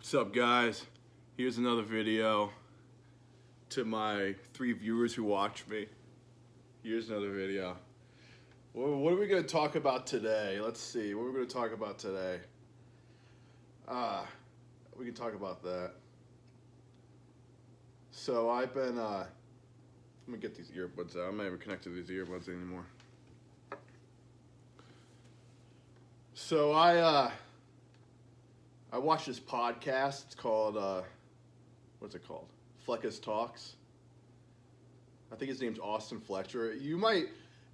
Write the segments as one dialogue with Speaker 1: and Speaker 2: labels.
Speaker 1: What's up, guys? Here's another video to my 3 viewers who watch me. Here's another video. What are we going to talk about today? Let's see. What are we going to talk about today? We can talk about that. So I've been, let me get these earbuds out. I'm not even connected to these earbuds anymore. So I watched this podcast. It's called, what's it called? Fleckus Talks. I think his name's Austin Fletcher. You might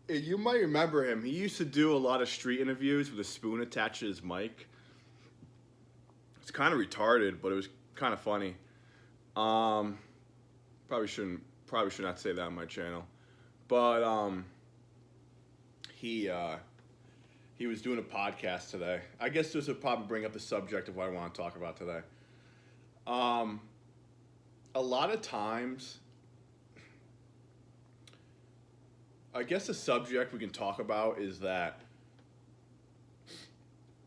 Speaker 1: remember him. He used to do a lot of street interviews with a spoon attached to his mic. It's kind of retarded, but it was kind of funny. Probably should not say that on my channel, but he was doing a podcast today. I guess this would probably bring up the subject of what I want to talk about today. A lot of times, I guess the subject we can talk about is that,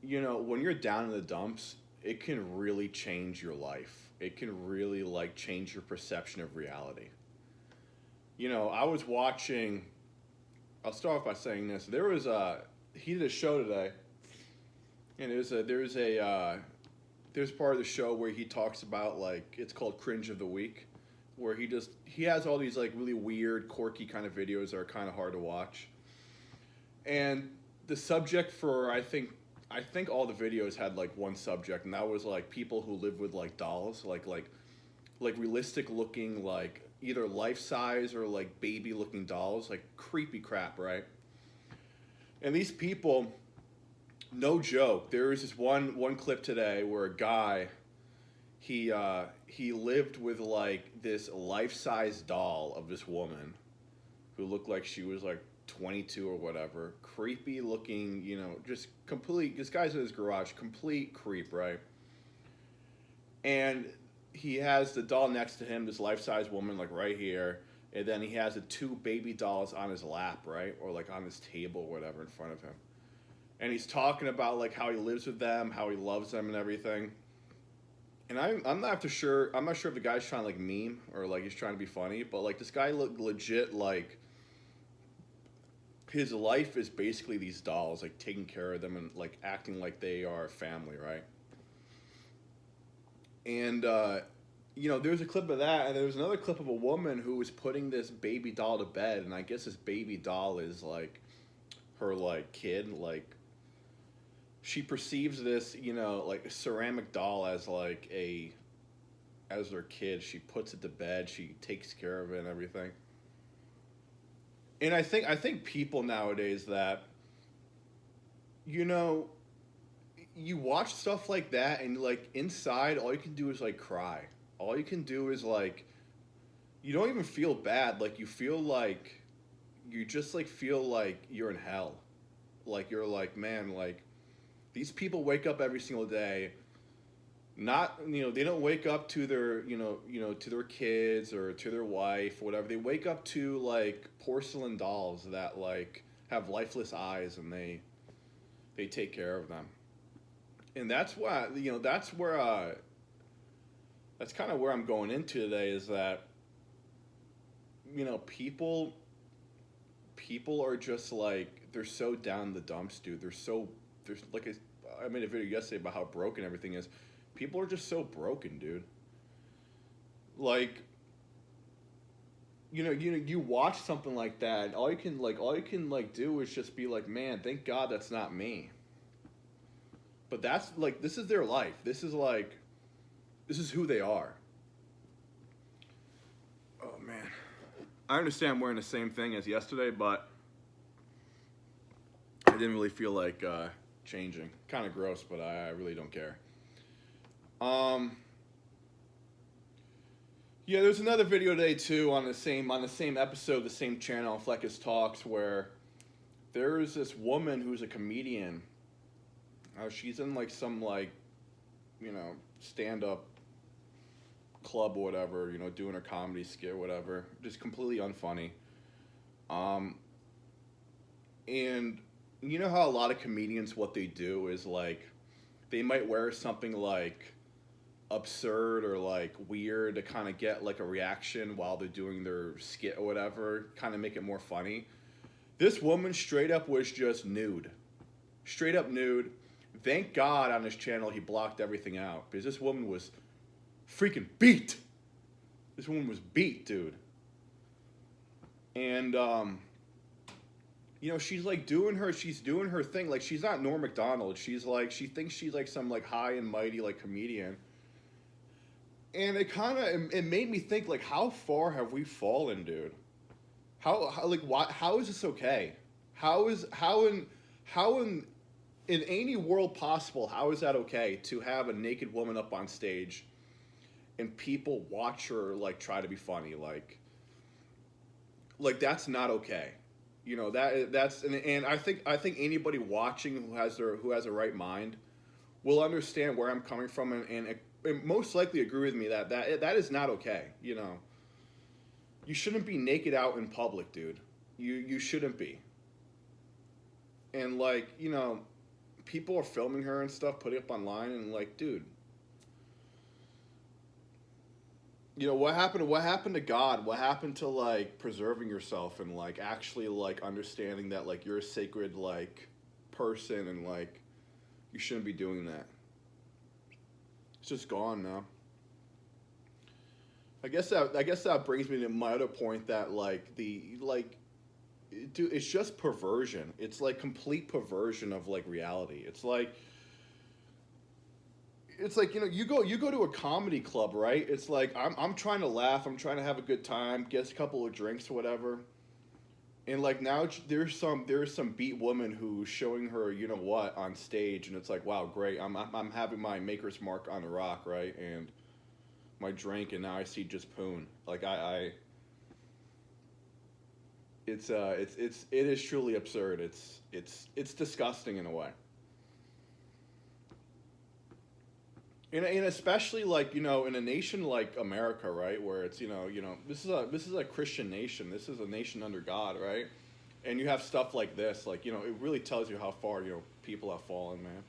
Speaker 1: you know, when you're down in the dumps, it can really change your life. It can really, change your perception of reality. You know, I was watching, I'll start off by saying this. He did a show today, and there's part of the show where he talks about, it's called Cringe of the Week, where he has all these, really weird, quirky kind of videos that are kind of hard to watch. And the subject for, I think all the videos had, one subject, and that was, people who live with, dolls, like realistic-looking, either life-size or, baby-looking dolls, creepy crap, right? And these people, no joke, there was this one clip today where a guy, he lived with this life-size doll of this woman who looked like she was 22 or whatever. Creepy looking, just complete, this guy's in his garage, complete creep, right? And he has the doll next to him, this life-size woman, right here. And then he has the 2 baby dolls on his lap, right? Or on his table or whatever in front of him. And he's talking about how he lives with them, how he loves them and everything. And I'm not sure if the guy's trying to meme or he's trying to be funny, but this guy looked legit his life is basically these dolls, taking care of them and acting like they are family, right? And there's a clip of that, and there was another clip of a woman who was putting this baby doll to bed, and I guess this baby doll is her kid. She perceives this, ceramic doll as as her kid. She puts it to bed, she takes care of it and everything. And I think people nowadays that, you watch stuff like that, and inside all you can do is cry. All you can do is you don't even feel bad. You feel you just feel you're in hell. You're man, these people wake up every single day. Not, they don't wake up to their, to their kids or to their wife or whatever. They wake up to porcelain dolls that have lifeless eyes, and they take care of them. And that's why, that's where, that's kind of where I'm going into today, is that, people are just they're so down in the dumps, dude. I made a video yesterday about how broken everything is. People are just so broken, dude. You watch something like that, and all you can do is just be man, thank God that's not me. But that's this is their life. This is who they are. Oh man, I understand I'm wearing the same thing as yesterday, but I didn't really feel changing. Kind of gross, but I really don't care. Yeah, there's another video today too on the same episode, the same channel, Fleckus Talks, where there is this woman who's a comedian. She's in some stand-up club or whatever, doing her comedy skit or whatever, just completely unfunny. And you know how a lot of comedians, what they do is they might wear something absurd or like weird to kind of get like a reaction while they're doing their skit or whatever, kind of make it more funny. This woman straight up was just nude. Straight up nude. Thank God on his channel he blocked everything out because this woman was freaking beat. This woman was beat, dude. And you know, she's like she's doing her thing. Like she's not Norm Macdonald. She's like she thinks she's like some like high and mighty like comedian. And it made me think like how far have we fallen, dude? How like why how is this okay? How in any world possible, how is that okay to have a naked woman up on stage and people watch her like try to be funny like that's not okay. You know that's and I think anybody watching who has a right mind will understand where I'm coming from and most likely agree with me that is not okay. You know, you shouldn't be naked out in public, dude. You shouldn't be. And like you know, people are filming her and stuff, putting it up online, and like, dude, you know what happened to God? What happened to like preserving yourself and like actually like understanding that like you're a sacred like person and like you shouldn't be doing that. It's just gone now. I guess that brings me to my other point that like dude, it's just perversion. It's like complete perversion of like reality. It's like you know you go to a comedy club, right? It's like I'm trying to laugh, I'm trying to have a good time, get a couple of drinks or whatever, and like now there's some beat woman who's showing her you know what on stage, and it's like wow great, I'm having my Maker's Mark on the rock, right, and my drink, and now I see just poon. Like I it is truly absurd. It's disgusting in a way. And especially like you know in a nation like America, right, where it's you know this is a Christian nation. This is a nation under God, right? And you have stuff like this, like you know, it really tells you how far you know people have fallen, man.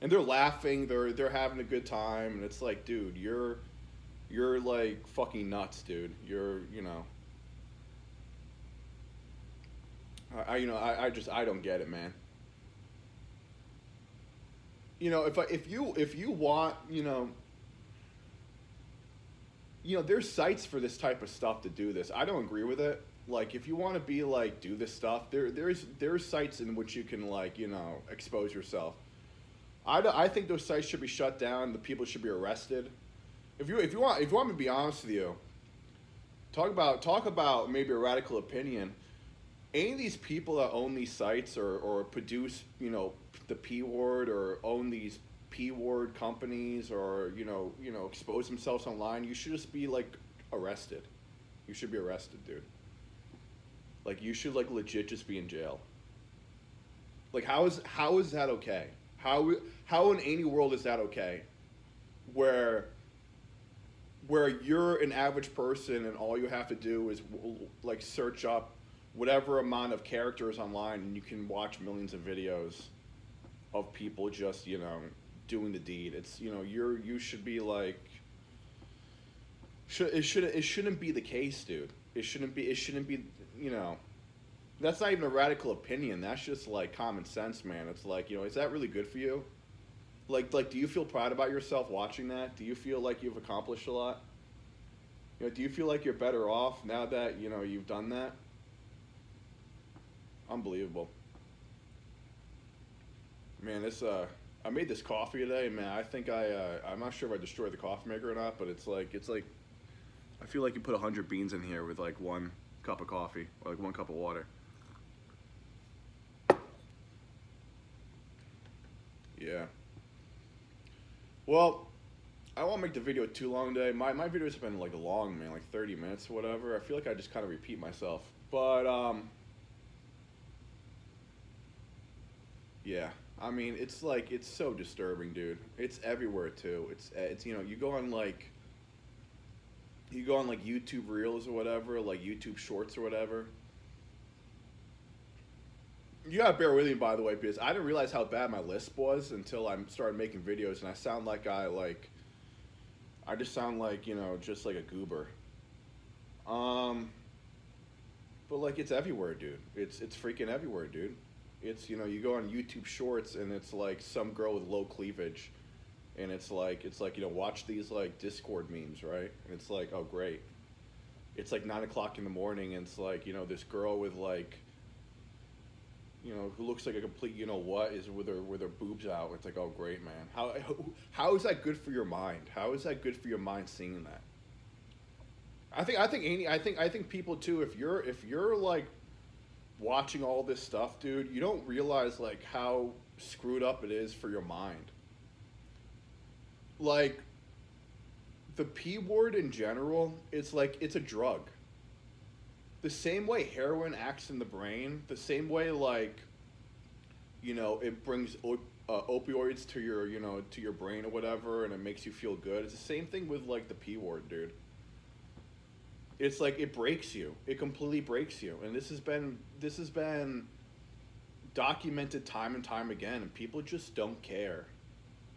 Speaker 1: And they're laughing, they're having a good time, and it's like, dude, you're like fucking nuts, dude. You're you know I just I don't get it, man. You know if you want there's sites for this type of stuff to do this. I don't agree with it. Like if you want to be like do this stuff, there's sites in which you can like expose yourself. I think those sites should be shut down. The people should be arrested. If you want me to be honest with you, talk about maybe a radical opinion. Any of these people that own these sites or produce the P word or own these P word companies or expose themselves online, you should just be like arrested. You should be arrested, dude. Like you should like legit just be in jail. Like how is that okay? How in any world is that okay? Where you're an average person and all you have to do is like search up whatever amount of characters online and you can watch millions of videos of people just doing the deed. It's you should be like it shouldn't be the case, dude. It shouldn't be that's not even a radical opinion. That's just like common sense, man. It's like is that really good for you? Like do you feel proud about yourself watching that? Do you feel like you've accomplished a lot? Do you feel like you're better off now that you've done that? Unbelievable. Man, I made this coffee today, man. I think I'm not sure if I destroyed the coffee maker or not, but it's like I feel like you put 100 beans in here with like 1 cup of coffee or like 1 cup of water. Yeah. Well, I won't make the video too long today. My videos have been like long, man, like 30 minutes or whatever. I feel like I just kind of repeat myself. But yeah. I mean, it's so disturbing, dude. It's everywhere too. It's you go on like YouTube Reels or whatever, like YouTube Shorts or whatever. You gotta bear with me, by the way, because I didn't realize how bad my lisp was until I started making videos, and I sound like I like I just sound like, just like a goober. Um, but like it's everywhere, dude. It's freaking everywhere, dude. It's you go on YouTube Shorts and it's like some girl with low cleavage, and it's like watch these like Discord memes, right? And it's like, oh great. It's like 9 o'clock in the morning, and it's like this girl with like who looks like a complete what is with her boobs out. It's like, oh great, man. How is that good for your mind? How is that good for your mind seeing that? I think people too. If you're like watching all this stuff, dude, you don't realize like how screwed up it is for your mind. Like the P word in general, it's a drug. The same way heroin acts in the brain, the same way like it brings opioids to your brain or whatever, and it makes you feel good. It's the same thing with like the P word, dude. It's like it breaks you. It completely breaks you, and this has been documented time and time again, and people just don't care.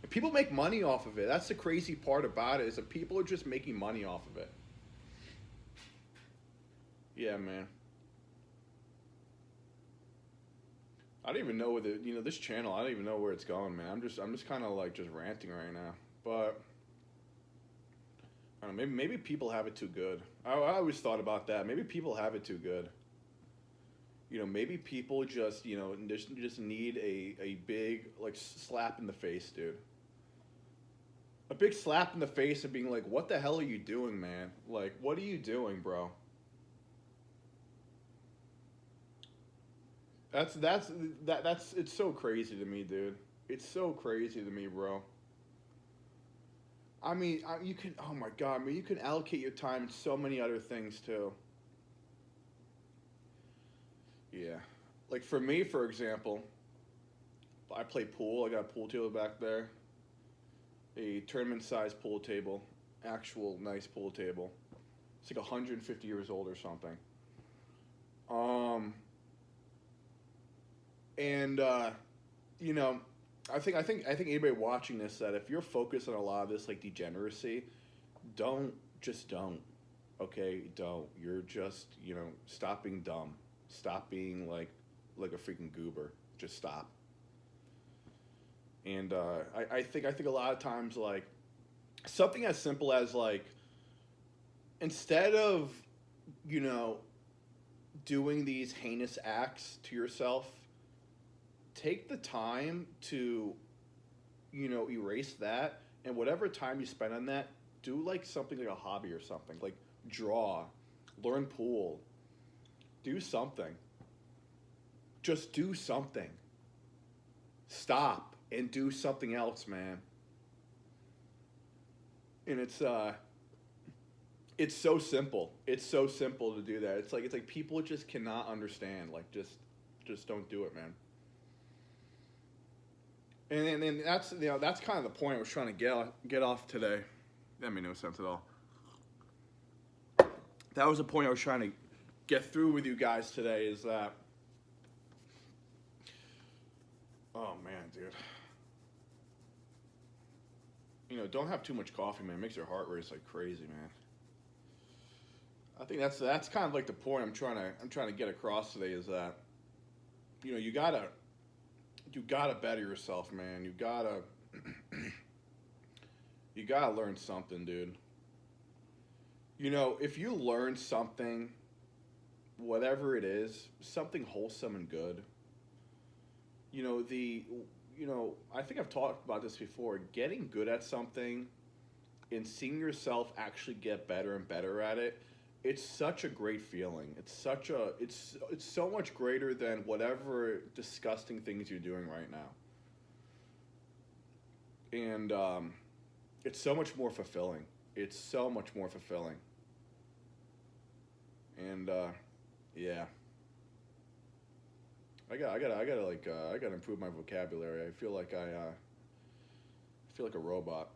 Speaker 1: And people make money off of it. That's the crazy part about it, is that people are just making money off of it. Yeah, man. I don't even know where this channel. I don't even know where it's going, man. I'm just kind of like just ranting right now. But I don't know. Maybe people have it too good. I always thought about that. Maybe people have it too good. Maybe people just need a big like slap in the face, dude. A big slap in the face of being like, "What the hell are you doing, man? Like, what are you doing, bro?" That's it's so crazy to me, dude. It's so crazy to me, bro. I mean, you can. Oh my god, I mean, you can allocate your time to so many other things too. Yeah, like for me, for example, I play pool. I got a pool table back there, a tournament-sized pool table, actual nice pool table. It's like 150 years old or something. Um, and you know, I think anybody watching this, that if you're focused on a lot of this like degeneracy, don't just don't. Okay, don't. You're just stop being dumb. Stop being like a freaking goober. Just stop. And I think a lot of times like something as simple as like instead of you know doing these heinous acts to yourself, take the time to erase that, and whatever time you spend on that, do like something like a hobby or something, like draw, learn pool, do something. Just do something. Stop and do something else, man. And it's so simple. It's so simple to do that. It's like people just cannot understand. Like just don't do it, man. And that's that's kind of the point I was trying to get off today. That made no sense at all. That was the point I was trying to get through with you guys today. Is that, oh man, dude. Don't have too much coffee, man. It makes your heart race like crazy, man. I think that's kind of like the point I'm trying to get across today, is that you gotta better yourself, man. You gotta learn something, dude. If you learn something, whatever it is, something wholesome and good, the I think I've talked about this before. Getting good at something and seeing yourself actually get better and better at it, it's such a great feeling. It's so much greater than whatever disgusting things you're doing right now. And it's so much more fulfilling. It's so much more fulfilling. And yeah, I gotta improve my vocabulary. I feel like a robot.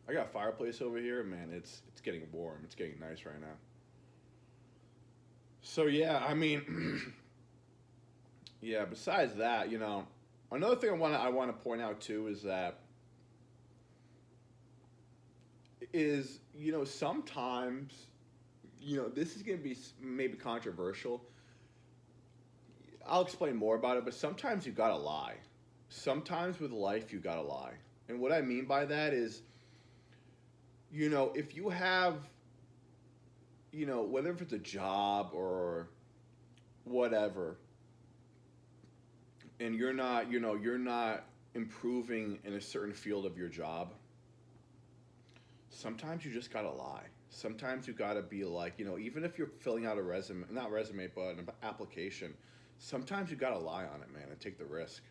Speaker 1: I got a fireplace over here, man. It's getting warm. It's getting nice right now. So yeah, I mean, yeah. Besides that, another thing I want to point out too is that is, sometimes, this is going to be maybe controversial. I'll explain more about it, but sometimes you gotta lie. Sometimes with life, you gotta lie. And what I mean by that is, if you have, whether if it's a job or whatever, and you're not improving in a certain field of your job, sometimes you just gotta lie. Sometimes you gotta be like, even if you're filling out a resume, not resume, but an application, sometimes you gotta lie on it, man, and take the risk.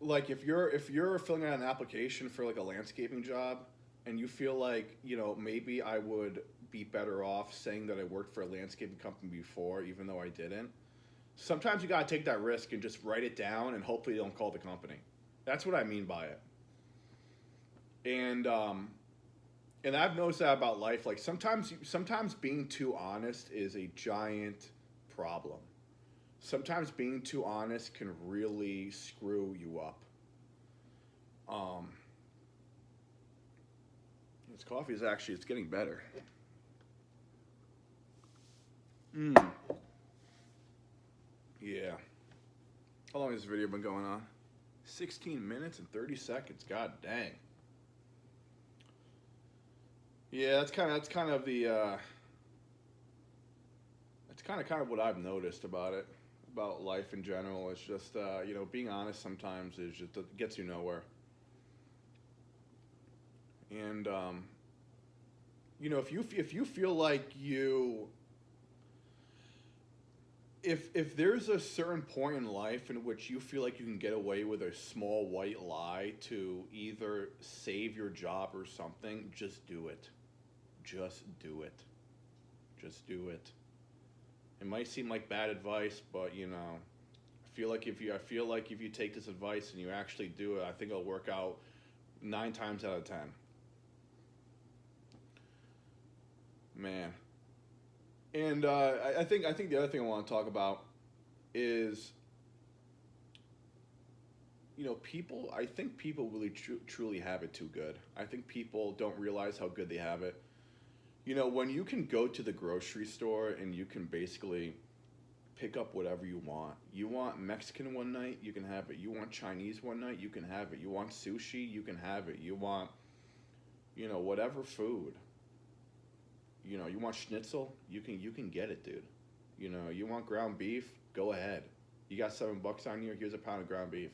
Speaker 1: Like if you're filling out an application for like a landscaping job, and you feel like maybe I would be better off saying that I worked for a landscaping company before, even though I didn't. Sometimes you gotta take that risk and just write it down, and hopefully you don't call the company. That's what I mean by it. And I've noticed that about life. Like sometimes being too honest is a giant problem. Sometimes being too honest can really screw you up. Um, this coffee is actually it's getting better. Mm. Yeah. How long has this video been going on? 16 minutes and 30 seconds. God dang. Yeah, that's kind of the that's kind of what I've noticed about it, about life in general. It's just being honest sometimes is just it gets you nowhere. And if you feel like if there's a certain point in life in which you feel like you can get away with a small white lie to either save your job or something, just do it. Just do it. Just do it. It might seem like bad advice, but I feel like if you take this advice and you actually do it, I think it'll work out 9 times out of 10. Man. And I think the other thing I want to talk about is people. I think people really truly have it too good. I think people don't realize how good they have it. When you can go to the grocery store and you can basically pick up whatever you want. You want Mexican one night, you can have it. You want Chinese one night, you can have it. You want sushi, you can have it. You want, whatever food. You want schnitzel, you can get it, dude. You want ground beef, go ahead. You got $7 on you, here's a pound of ground beef.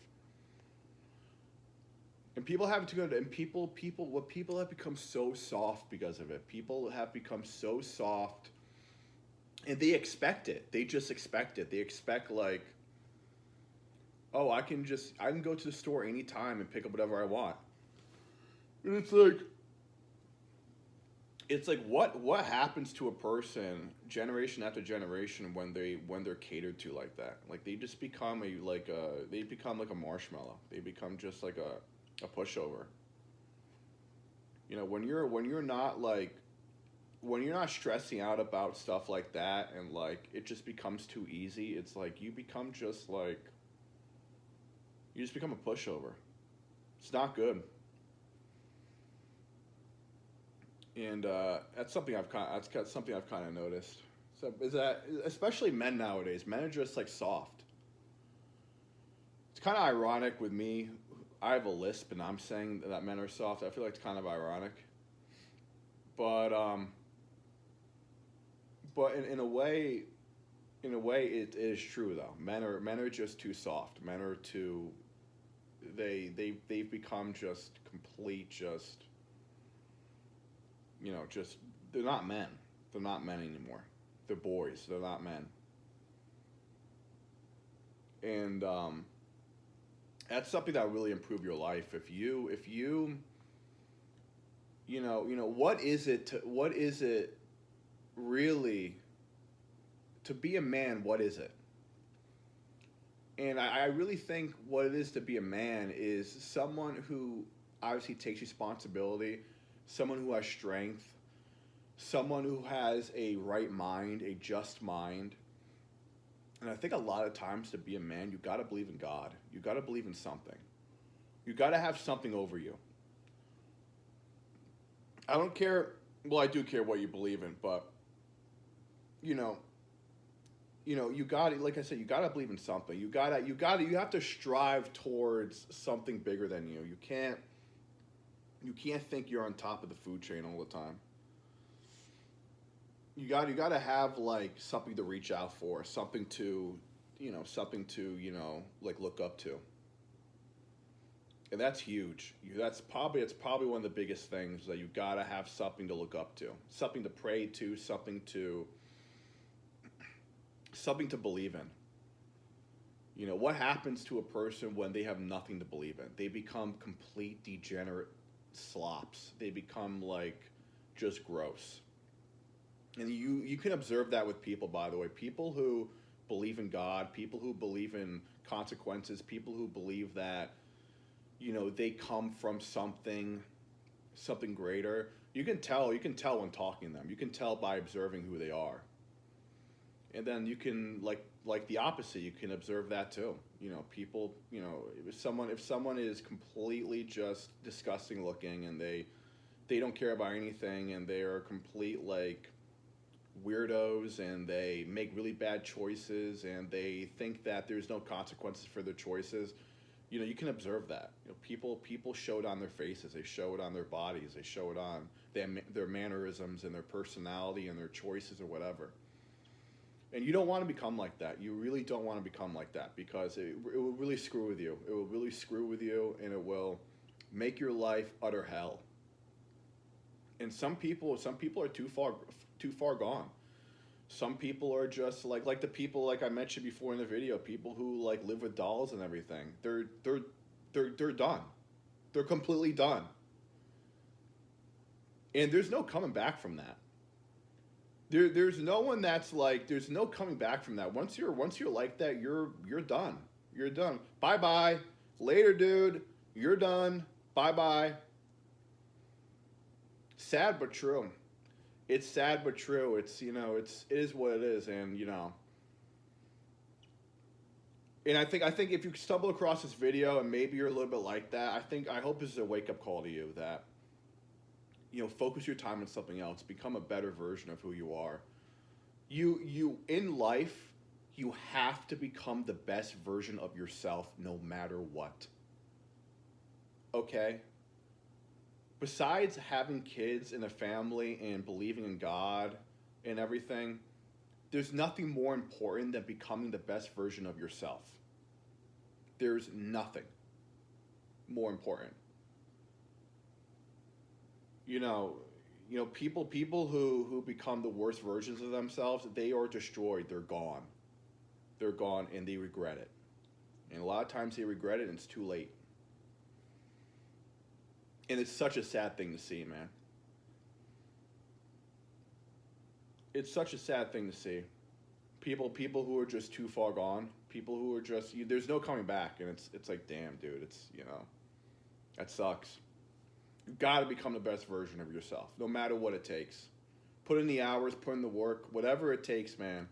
Speaker 1: And people have to go to, and people have become so soft because of it. People have become so soft, and they expect it. They just expect it. They expect like, oh, I can go to the store anytime and pick up whatever I want. And it's like what happens to a person generation after generation when they're catered to like that? Like they just become they become like a marshmallow. They become just like a pushover. When you're not stressing out about stuff like that, and like it just becomes too easy, it's like you just become a pushover. It's not good. And that's something I've kind of noticed. So is that especially men nowadays? Men are just like soft. It's kind of ironic with me. I have a lisp, and I'm saying that men are soft. I feel like it's kind of ironic, but in a way, it is true though. Men are just too soft. Men are too. They've become just complete. Just they're not men. They're not men anymore. They're boys. They're not men. And that's something that will really improve your life. If you what is it really to be a man? What is it? And I really think what it is to be a man is someone who obviously takes responsibility, someone who has strength, someone who has a right mind, a just mind. And I think a lot of times to be a man, you got to believe in God. You got to believe in something. You got to have something over you. I don't care. Well, I do care what you believe in, but you know, you got to, like I said, you got to believe in something. You have to strive towards something bigger than you. You can't think you're on top of the food chain all the time. You got to have like something to reach out for, something to like look up to, and that's huge. It's probably one of the biggest things that you got to have something to look up to, something to pray to, something to believe in. What happens to a person when they have nothing to believe in? They become complete degenerate slops. They become like just gross. And you can observe that with people, by the way. People who believe in God, people who believe in consequences, people who believe that they come from something greater. You can tell when talking to them. You can tell by observing who they are. And then you can like the opposite, you can observe that too. People, if someone is completely just disgusting looking, and they don't care about anything, and they are complete like weirdos, and they make really bad choices, and they think that there's no consequences for their choices. You can observe that. People show it on their faces, they show it on their bodies, they show it on their mannerisms and their personality and their choices or whatever. And you don't want to become like that. You really don't want to become like that, because it will really screw with you. It will really screw with you, and it will make your life utter hell. And some people are too far gone. Some people are just like the people like I mentioned before in the video, people who like live with dolls and everything. They're done. They're completely done. And there's no coming back from that. There's no one that's like, there's no coming back from that. Once you're like that, you're done. You're done. Bye bye. Later, dude. You're done. Bye bye. Sad but true. It's sad but true. It is what it is, and I think if you stumble across this video and maybe you're a little bit like that, I hope this is a wake up call to you that focus your time on something else, become a better version of who you are. You in life, you have to become the best version of yourself no matter what. Okay? Besides having kids and a family and believing in God and everything, there's nothing more important than becoming the best version of yourself. There's nothing more important. You know, people who become the worst versions of themselves, they are destroyed. They're gone. They're gone, and they regret it. And a lot of times they regret it, and it's too late. And it's such a sad thing to see, man. It's such a sad thing to see. People who are just too far gone. People who are just there's no coming back, and it's like, damn, dude, that sucks. You got to become the best version of yourself, no matter what it takes. Put in the hours, put in the work, whatever it takes, man.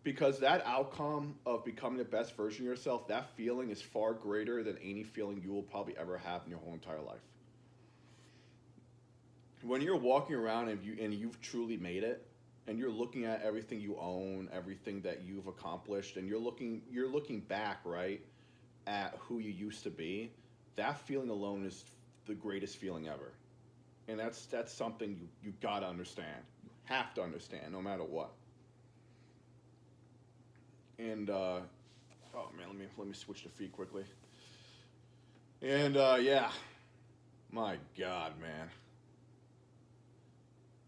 Speaker 1: Because that outcome of becoming the best version of yourself, that feeling is far greater than any feeling you will probably ever have in your whole entire life. When you're walking around and you've truly made it, and you're looking at everything you own, everything that you've accomplished, and you're looking back, right, at who you used to be, that feeling alone is the greatest feeling ever. And that's something you gotta understand. You have to understand, no matter what. And oh man, let me switch the feed quickly. And yeah, my God, man.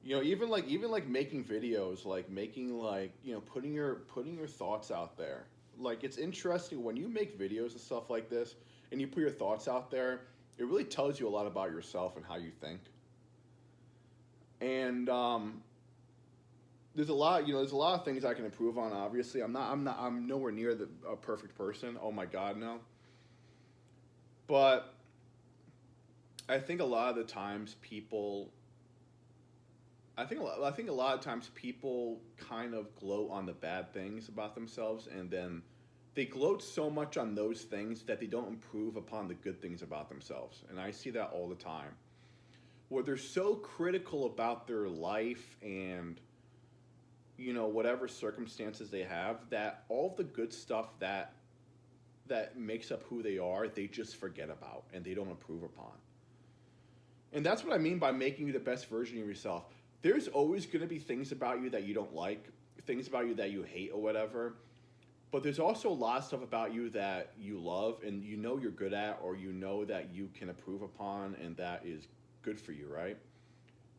Speaker 1: Even like making videos, like making like putting your thoughts out there. Like, it's interesting when you make videos and stuff like this, and you put your thoughts out there. It really tells you a lot about yourself and how you think. And there's a lot of things I can improve on. Obviously, I'm nowhere near a perfect person. Oh my God, no. But I think a lot of the times people I think a lot of times people kind of gloat on the bad things about themselves, and then they gloat so much on those things that they don't improve upon the good things about themselves. And I see that all the time. where they're so critical about their life and whatever circumstances they have, that all the good stuff that makes up who they are, they just forget about and they don't improve upon. And that's what I mean by making you the best version of yourself. There's always going to be things about you that you don't like, things about you that you hate or whatever. But there's also a lot of stuff about you that you love and you're good at, or that you can improve upon, and that is good for you, right?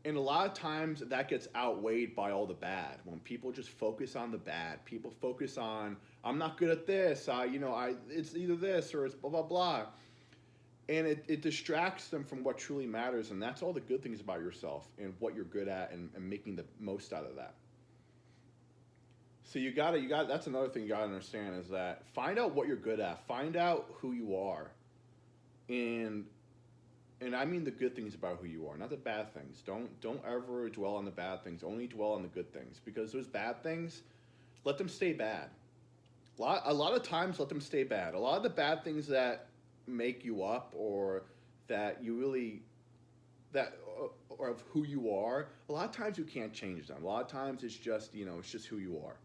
Speaker 1: And a lot of times that gets outweighed by all the bad. When people just focus on the bad, people focus on, I'm not good at this, it's either this or it's blah, blah, blah. And it distracts them from what truly matters, and that's all the good things about yourself and what you're good at, and making the most out of that. So you got that's another thing you gotta understand, is that find out what you're good at, find out who you are, and I mean the good things about who you are, not the bad things. Don't ever dwell on the bad things. Only dwell on the good things, because those bad things, let them stay bad. A lot of times, let them stay bad. A lot of the bad things that make you up, or that you really or of who you are, a lot of times you can't change them. A lot of times it's just who you are.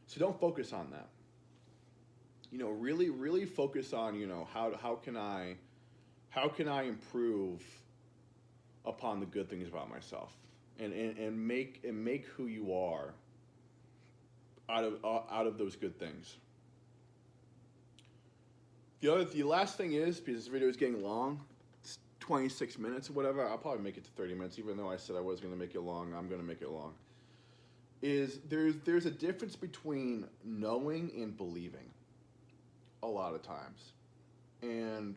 Speaker 1: So don't focus on that. Really focus on how can I improve upon the good things about myself, and make who you are out of those good things. The last thing is, because this video is getting long, it's 26 minutes or whatever, I'll probably make it to 30 minutes, even though I said I was going to make it long, I'm going to make it long, is there's a difference between knowing and believing a lot of times. And,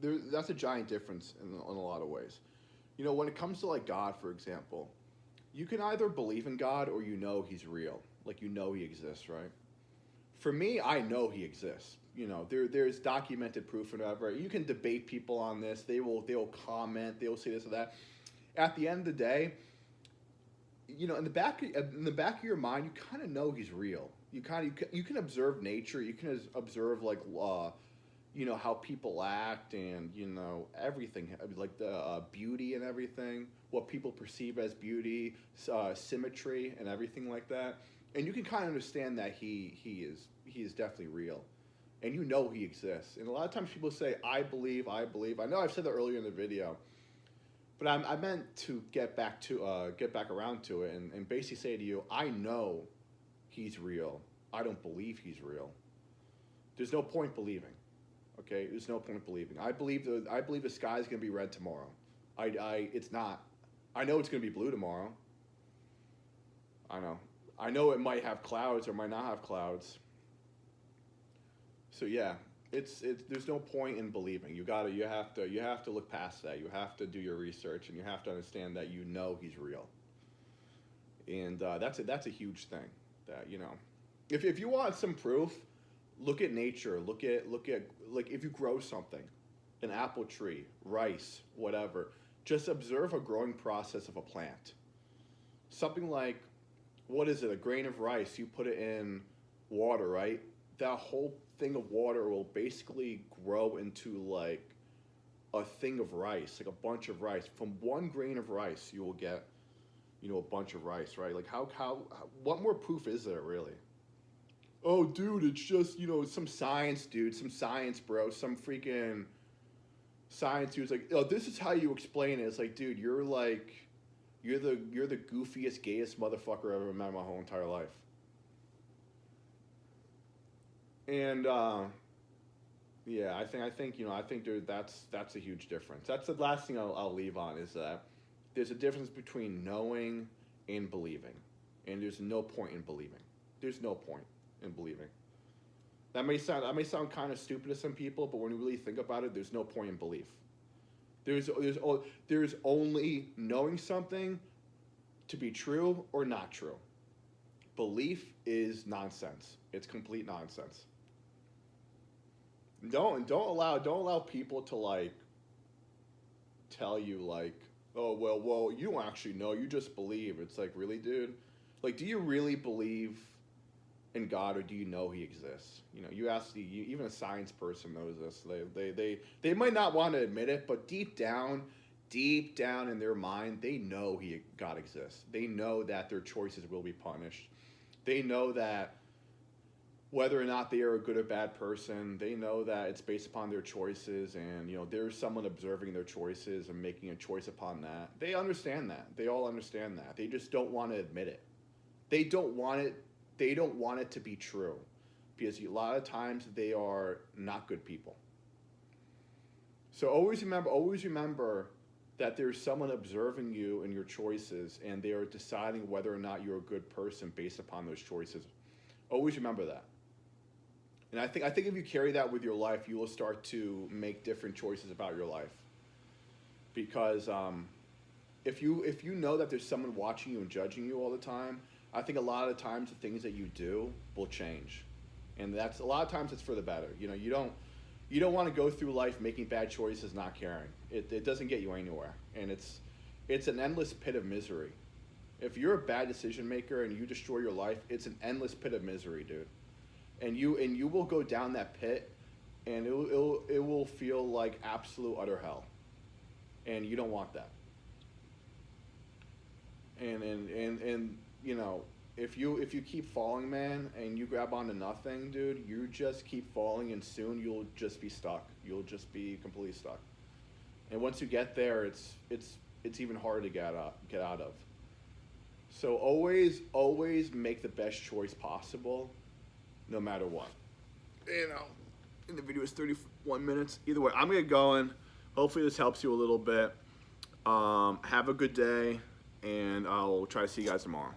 Speaker 1: that's a giant difference in a lot of ways. When it comes to like God, for example, you can either believe in God or he's real. Like he exists, right? For me, I know he exists. There's documented proof and whatever. You can debate people on this. They'll comment. They'll say this or that. At the end of the day, in the back of your mind, you kind of know he's real. You can observe nature. You can observe how people act, and everything, like the beauty and everything, what people perceive as beauty, symmetry and everything like that. And you can kind of understand that he is definitely real, and he exists. And a lot of times people say, I believe. I know I've said that earlier in the video, but I meant to get back around to it, and basically say to you, I know he's real. I don't believe he's real. There's no point believing. Okay, there's no point believing. I believe the sky is going to be red tomorrow. It's not. I know it's going to be blue tomorrow. I know it might have clouds or might not have clouds. So yeah, it's there's no point in believing. You have to look past that. You have to do your research, and you have to understand that he's real. And that's a huge thing. That if you want some proof, look at nature. Look at like if you grow something, an apple tree, rice, whatever. Just observe a growing process of a plant. Something like, what is it? A grain of rice. You put it in water, right? That whole thing of water will basically grow into like a thing of rice, like a bunch of rice. From one grain of rice, you will get, a bunch of rice, right? Like how what more proof is there really? Oh, dude, it's just, some science, dude, some science, bro, some freaking science dude's like, oh, this is how you explain it. It's like, dude, you're the goofiest, gayest motherfucker I've ever met in my whole entire life. And yeah, I think dude, that's a huge difference. That's the last thing I'll leave on, is that there's a difference between knowing and believing, and there's no point in believing. There's no point in believing. That may sound kind of stupid to some people, but when you really think about it, there's no point in belief. There's only knowing something to be true or not true. Belief is nonsense. It's complete nonsense. Don't allow people to like tell you like, oh well you don't actually know, you just believe. It's like, really, dude? Like, do you really believe in God, or do you know He exists? You know, you ask even a science person knows this. They might not want to admit it, but deep down in their mind, they know God exists. They know that their choices will be punished. They know that whether or not they are a good or bad person, they know that it's based upon their choices, and you know there's someone observing their choices and making a choice upon that. They understand that. They all understand that. They just don't want to admit it. They don't want it. They don't want it to be true, because a lot of times they are not good people. So always remember that there's someone observing you and your choices, and they are deciding whether or not you're a good person based upon those choices. Always remember that. And I think if you carry that with your life, you will start to make different choices about your life. Because if you know that there's someone watching you and judging you all the time, I think a lot of the times the things that you do will change, and that's a lot of times it's for the better. You know, you don't want to go through life making bad choices, not caring. It doesn't get you anywhere, and it's an endless pit of misery. If you're a bad decision maker and you destroy your life, it's an endless pit of misery, dude. And you will go down that pit, and it will feel like absolute utter hell, and you don't want that. And you know, if you keep falling, man, and you grab onto nothing, dude, you just keep falling, and soon you'll just be stuck. You'll just be completely stuck. And once you get there, it's even harder to get out of. So always make the best choice possible, no matter what. You know, and the video is 31 minutes. Either way, I'm gonna get going. Hopefully this helps you a little bit. Have a good day, and I'll try to see you guys tomorrow.